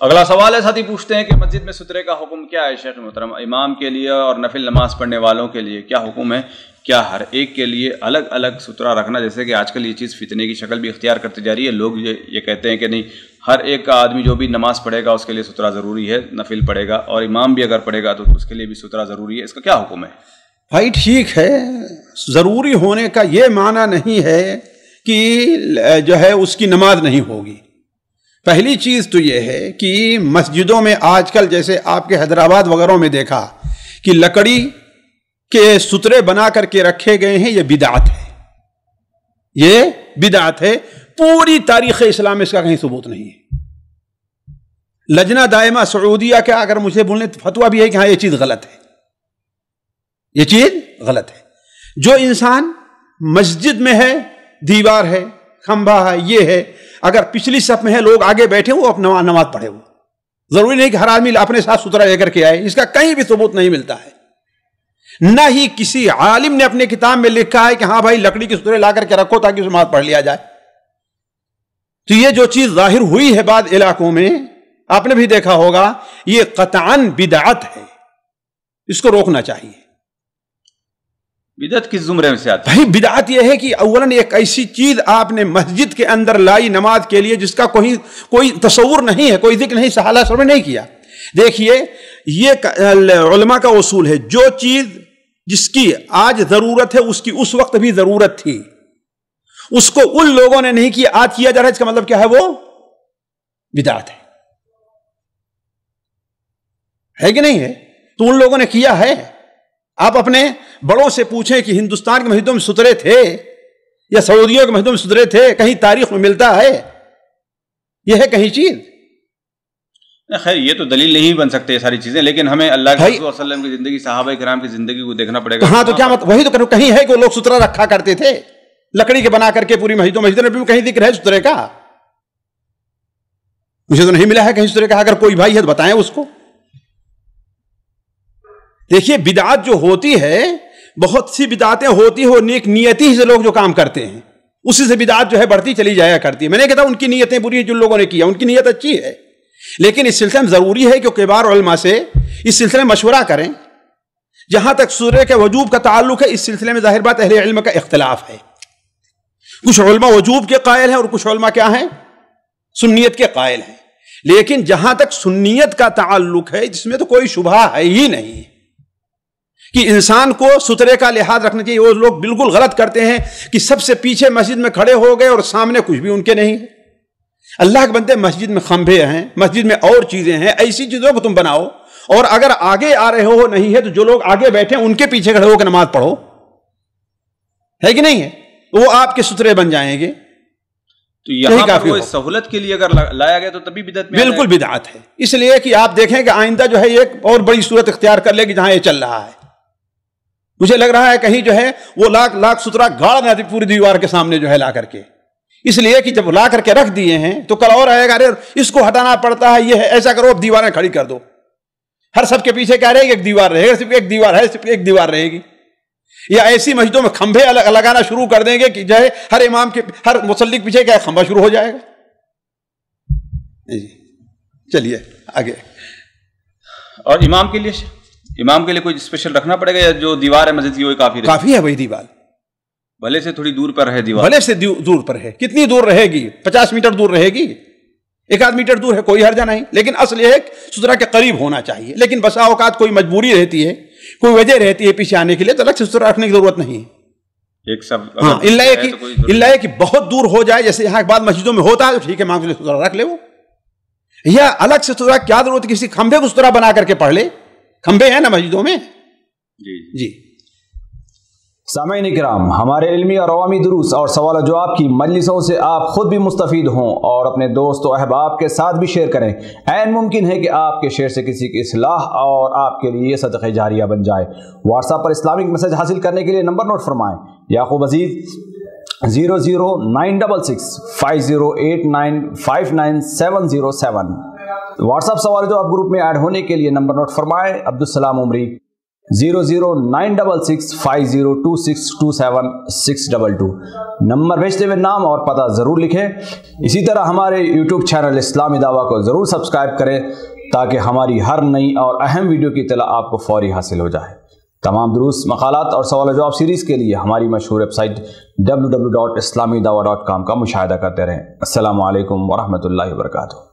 اگلا سوال ہے ساتھی پوچھتے ہیں کہ مسجد میں سترے کا حکم کیا ہے شیخ محترم؟ امام کے لیے اور نفل نماز پڑھنے والوں کے لیے کیا حکم ہے؟ کیا ہر ایک کے لیے الگ الگ سترہ رکھنا؟ جیسے کہ آج کل یہ چیز فتنے کی شکل بھی اختیار کرتی جا رہی ہے، لوگ یہ کہتے ہیں کہ نہیں، ہر ایک کا آدمی جو بھی نماز پڑھے گا اس کے لیے سترہ ضروری ہے، نفل پڑھے گا، اور امام بھی اگر پڑھے گا تو اس کے لیے بھی سترہ ضروری ہے. اس کا کیا حکم ہے؟ بھائی ٹھیک ہے، ضروری ہونے کا یہ معنی نہیں ہے کہ جو ہے اس کی نماز نہیں ہوگی. پہلی چیز تو یہ ہے کہ مسجدوں میں آج کل جیسے آپ کے حیدرآباد وغیرہ میں دیکھا کہ لکڑی کے سترے بنا کر کے رکھے گئے ہیں، یہ بدعت ہے، یہ بدعت ہے. پوری تاریخ اسلام میں اس کا کہیں ثبوت نہیں ہے. لجنہ دائمہ سعودیہ کا اگر مجھے بولنے فتویٰ بھی ہے کہ ہاں یہ چیز غلط ہے، یہ چیز غلط ہے. جو انسان مسجد میں ہے، دیوار ہے، کھمبا ہے، یہ ہے، اگر پچھلی صف میں ہے، لوگ آگے بیٹھے وہ اپنا نماز پڑھے، وہ ضروری نہیں کہ ہر آدمی اپنے ساتھ سترہ لے کر کے آئے. اس کا کہیں بھی ثبوت نہیں ملتا ہے، نہ ہی کسی عالم نے اپنے کتاب میں لکھا ہے کہ ہاں بھائی لکڑی کے سترے لا کر کے رکھو تاکہ نماز پڑھ لیا جائے. تو یہ جو چیز ظاہر ہوئی ہے بعض علاقوں میں، آپ نے بھی دیکھا ہوگا، یہ قطعاً بدعت ہے، اس کو روکنا چاہیے. بدعت کس زمرے میں سے آتی ہے؟ بھائی بدعت یہ ہے کہ اولاً ایک ایسی چیز آپ نے مسجد کے اندر لائی نماز کے لیے جس کا کوئی تصور نہیں ہے، کوئی ذکر نہیں، صحابہ سر میں نہیں کیا. دیکھیے یہ علماء کا اصول ہے، جو چیز جس کی آج ضرورت ہے اس کی اس وقت بھی ضرورت تھی، اس کو ان لوگوں نے نہیں کیا، آج کیا جا رہا ہے، اس کا مطلب کیا ہے؟ وہ بدعت ہے کہ نہیں ہے؟ تو ان لوگوں نے کیا ہے. آپ اپنے بڑوں سے پوچھیں کہ ہندوستان کے مسجدوں میں سترے تھے یا سعودیوں کے مسجدوں میں سترے تھے؟ کہیں تاریخ میں ملتا ہے؟ یہ ہے کہیں چیز؟ خیر یہ تو دلیل نہیں بن سکتے یہ ساری چیزیں، لیکن ہمیں اللہ کے رسول صلی اللہ علیہ وسلم کی زندگی، صحابہ کرام کی زندگی کو دیکھنا پڑے گا. ہاں تو کیا مطلب؟ وہی تو کہیں ہے کہ وہ لوگ سترہ رکھا کرتے تھے لکڑی کے بنا کر کے پوری مسجدوں میں کہیں ذکر ہے سترے کا؟ مجھے تو نہیں ملا ہے کہیں سترے کا. اگر کوئی بھائی ہے تو بتائیں اس کو. دیکھیے بدعات جو ہوتی ہے، بہت سی بدعاتیں ہوتی ہو نیک نیتی سے لوگ جو کام کرتے ہیں، اسی سے بدعات جو ہے بڑھتی چلی جایا کرتی ہے. میں نے کہتا ان کی نیتیں بری ہیں، جن لوگوں نے کیا ان کی نیت اچھی ہے، لیکن اس سلسلے میں ضروری ہے کہ کبار علماء سے اس سلسلے میں مشورہ کریں. جہاں تک سترے کے وجوب کا تعلق ہے، اس سلسلے میں ظاہر بات اہل علم کا اختلاف ہے. کچھ علماء وجوب کے قائل ہیں اور کچھ علماء کیا ہیں؟ سنیت کے قائل ہیں. لیکن جہاں تک سنیت کا تعلق ہے، جس میں تو کوئی شبہ ہے ہی نہیں کہ انسان کو سترے کا لحاظ رکھنا چاہیے. وہ لوگ بالکل غلط کرتے ہیں کہ سب سے پیچھے مسجد میں کھڑے ہو گئے اور سامنے کچھ بھی ان کے نہیں ہے. اللہ کے بندے، مسجد میں کھمبے ہیں، مسجد میں اور چیزیں ہیں، ایسی چیزوں کو تم بناؤ، اور اگر آگے آ رہے ہو نہیں ہے تو جو لوگ آگے بیٹھے ان کے پیچھے کھڑے ہو کے نماز پڑھو، ہے کہ نہیں ہے؟ وہ آپ کے سترے بن جائیں گے. تو یہاں پر وہ سہولت کے لیے اگر لایا گیا تو تبھی بدعت میں بالکل بدعت ہے. اس لیے کہ آپ دیکھیں کہ آئندہ جو ہے ایک اور بڑی صورت اختیار کر لے گی جہاں یہ چل رہا ہے. مجھے لگ رہا ہے کہیں جو ہے وہ لاکھ سترہ گاڑ نہ پوری دیوار کے سامنے جو ہے لا کر کے، اس لیے کہ جب لا کر کے رکھ دیے ہیں تو کل اور آئے گا، ارے اس کو ہٹانا پڑتا ہے، یہ ہے، ایسا کرو اب دیواریں کھڑی کر دو. ہر سب کے پیچھے کیا رہے گی؟ ایک دیوار رہے گا، صرف ایک دیوار ہے، صرف ایک دیوار رہے گی. یا ایسی مسجدوں میں کھمبے لگانا شروع کر دیں گے کہ جو ہے ہر امام کے ہر مصلی کے پیچھے کیا کھمبا شروع ہو جائے گا. جی چلیے آگے. اور امام کے لیے کوئی اسپیشل رکھنا پڑے گا یا جو دیوار ہے مسجد کی وہی کافی ہے؟ وہی دیوار بھلے سے تھوڑی دور پر ہے، دیوار بھلے سے دور پر ہے. کتنی دور رہے گی؟ 50 میٹر دور رہے گی، 1 میٹر دور ہے، کوئی حرجہ نہیں. لیکن اصل یہ ہے سترہ کے قریب ہونا چاہیے. لیکن بسا اوقات کوئی مجبوری رہتی ہے، کوئی وجہ رہتی ہے پیچھے آنے کے لیے، تو الگ سے سترہ رکھنے کی ضرورت نہیں ہے. ایک سب اللہ کہ بہت دور ہو جائے، جیسے یہاں بعض مسجدوں میں ہوتا ہے، تو ٹھیک ہے مانگ لے سترہ رکھ لے. وہ یا الگ سے سترہ کیا ضرورت ہے؟ کسی کھمبے کو سترہ بنا کر کے پڑھ لے. کھمبے ہیں نا مسجدوں میں. جی سامعین کرام، ہمارے علمی اور عوامی دروس اور سوال و جواب کی مجلسوں سے آپ خود بھی مستفید ہوں اور اپنے دوست و احباب کے ساتھ بھی شیئر کریں. عین ممکن ہے کہ آپ کے شیئر سے کسی کی اصلاح اور آپ کے لیے صدقہ جاریہ بن جائے. واٹس ایپ پر اسلامک میسج حاصل کرنے کے لیے نمبر نوٹ فرمائیں: یعقوب عزیز 00966 5089 59707. واٹس ایپ سوال جو آپ گروپ میں ایڈ ہونے کے لیے نمبر نوٹ فرمائیں: عبدالسلام عمری 00966502627 نمبر بھیجتے ہوئے نام اور پتہ ضرور لکھیں۔ اسی طرح ہمارے یوٹیوب چینل اسلامی دعویٰ کو ضرور سبسکرائب کریں تاکہ ہماری ہر نئی اور اہم ویڈیو کی اطلاع آپ کو فوری حاصل ہو جائے۔ تمام دروس، مقالات اور سوال و جواب سیریز کے لیے ہماری مشہور ویب سائٹ www.islamidawah.com کا مشاہدہ کرتے رہیں۔ السلام علیکم ورحمۃ اللہ وبرکاتہ۔